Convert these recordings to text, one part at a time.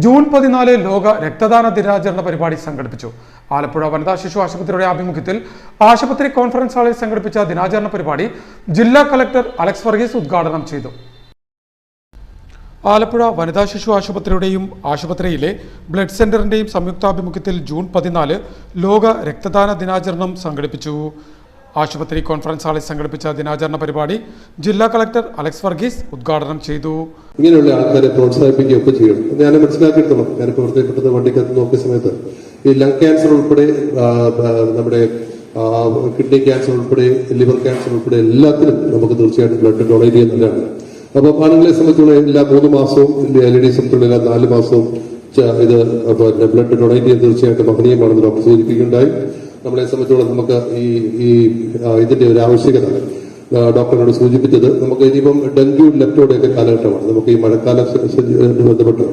June 14 ലോക രക്തദാന ദിനാചരണ പരിപാടി സംഘടിപ്പിച്ചു. ആലപ്പുഴ വനിതാ ശിശു ആശുപത്രിയുടെ ആഭിമുഖ്യത്തിൽ ആശുപത്രി കോൺഫറൻസ് ഹാളിൽ സംഘടിപ്പിച്ച ദിനാചരണ പരിപാടി ജില്ലാ കളക്ടർ അലക്സ് വർഗീസ് ഉദ്ഘാടനം ചെയ്തു. ആലപ്പുഴ വനിതാ ശിശു ആശുപത്രിയുടെയും ആശുപത്രിയിലെ ബ്ലഡ് സെന്ററിന്റെയും സംയുക്താഭിമുഖ്യത്തിൽ ജൂൺ 14 ലോക രക്തദാന ദിനാചരണം സംഘടിപ്പിച്ചു. ആശുപത്രി കോൺഫറൻസ് ഹാളിൽ സംഘടിപ്പിച്ച ദിനാചരണ പരിപാടി ജില്ലാ കളക്ടർ അലക്സ് വർഗീസ് ഉദ്ഘാടനം ചെയ്തു. ഇങ്ങനെയുള്ള ആൾക്കാരെ പ്രോത്സാഹിപ്പിക്കുകയൊക്കെ ചെയ്യണം. ഞാൻ മനസ്സിലാക്കിയിട്ടുണ്ട്. ഞാൻ പ്രവർത്തിപ്പെട്ടത് വണ്ടിക്കകത്ത് നോക്കിയ സമയത്ത് ഈ ലങ് ക്യാൻസർ ഉൾപ്പെടെ നമ്മുടെ കിഡ്നി ക്യാൻസർ ഉൾപ്പെടെ ലിവർ ക്യാൻസർ ഉൾപ്പെടെ എല്ലാത്തിനും നമുക്ക് തീർച്ചയായിട്ടും ബ്ലഡ് ഡൊണേറ്റ് ചെയ്യുന്നതാണ്. അപ്പോൾ ആണുങ്ങളെ സംബന്ധിച്ചുള്ള എല്ലാ 3 മാസവും ലേഡീസ് സംബന്ധിച്ചുള്ള എല്ലാ 4 മാസവും ഇത് ബ്ലഡ് ഡൊണേറ്റ് ചെയ്യാൻ തീർച്ചയായിട്ടും മഹനീയമാണെന്ന് ഡോക്ടർ സൂചിപ്പിക്കുകയുണ്ടായി. നമ്മളെ സംബന്ധിച്ചോളം നമുക്ക് ഈ ഇതിന്റെ ഒരു ആവശ്യകത ഡോക്ടറിനോട് സൂചിപ്പിച്ചത് നമുക്ക് ഇനിയിപ്പം ഡെങ്കു ലെപ്റ്റോടെയൊക്കെ കാലഘട്ടമാണ്. നമുക്ക് ഈ മഴക്കാല ബന്ധപ്പെട്ട്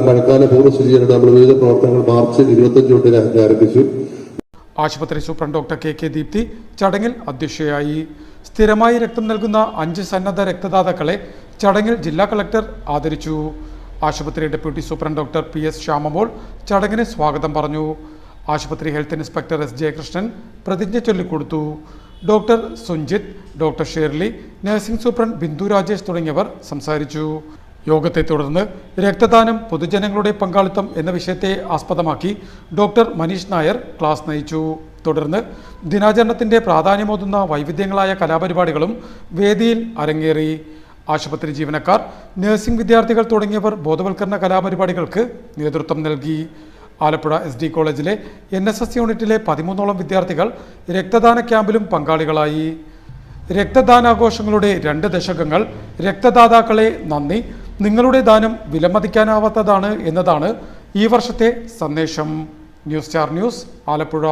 മഴക്കാല പൂർവ്വ ശുചീകരണം നമ്മൾ വിവിധ പ്രവർത്തനങ്ങൾ മാർച്ച് 25 തൊട്ട് ആരംഭിച്ചു. ആശുപത്രി സൂപ്രണ്ട് ഡോക്ടർ കെ ദീപ്തി ചടങ്ങിൽ അധ്യക്ഷയായി. സ്ഥിരമായി രക്തം നൽകുന്ന 5 സന്നദ്ധ രക്തദാതാക്കളെ ചടങ്ങിൽ ജില്ലാ കളക്ടർ ആദരിച്ചു. ആശുപത്രി ഡെപ്യൂട്ടി സൂപ്രണ്ട് ഡോക്ടർ PS ശ്യാമമോൾ ചടങ്ങിന് സ്വാഗതം പറഞ്ഞു. ആശുപത്രി ഹെൽത്ത് ഇൻസ്പെക്ടർ S ജയകൃഷ്ണൻ പ്രതിജ്ഞ ചൊല്ലിക്കൊടുത്തു. Doctor Sunjith, doctor Shirley, nursing superintendent Bindu Rajesh തുടങ്ങിയവർ സംസാരിച്ചു. യോഗത്തെ തുടർന്ന് രക്തദാനം, പൊതുജനങ്ങളുടെ പങ്കാളിത്തം എന്ന വിഷയത്തെ ആസ്പദമാക്കി ഡോക്ടർ മനീഷ് നായർ ക്ലാസ് നയിച്ചു. തുടർന്ന് ദിനാചരണത്തിന്റെ പ്രാധാന്യമോതുന്ന വൈവിധ്യങ്ങളായ കലാപരിപാടികളും വേദിയിൽ അരങ്ങേറി. ആശുപത്രി ജീവനക്കാർ, നഴ്സിംഗ് വിദ്യാർത്ഥികൾ തുടങ്ങിയവർ ബോധവൽക്കരണ കലാപരിപാടികൾക്ക് നേതൃത്വം നൽകി. ആലപ്പുഴ SD കോളേജിലെ NSS യൂണിറ്റിലെ 13ഓളം വിദ്യാർത്ഥികൾ രക്തദാന ക്യാമ്പിലും പങ്കാളികളായി. രക്തദാനാഘോഷങ്ങളുടെ 2 ദശകങ്ങൾ. രക്തദാതാക്കളെ നന്ദി, നിങ്ങളുടെ ദാനം വിലമതിക്കാനാവാത്തതാണ് എന്നതാണ് ഈ വർഷത്തെ സന്ദേശം. News star news, Alappuzha.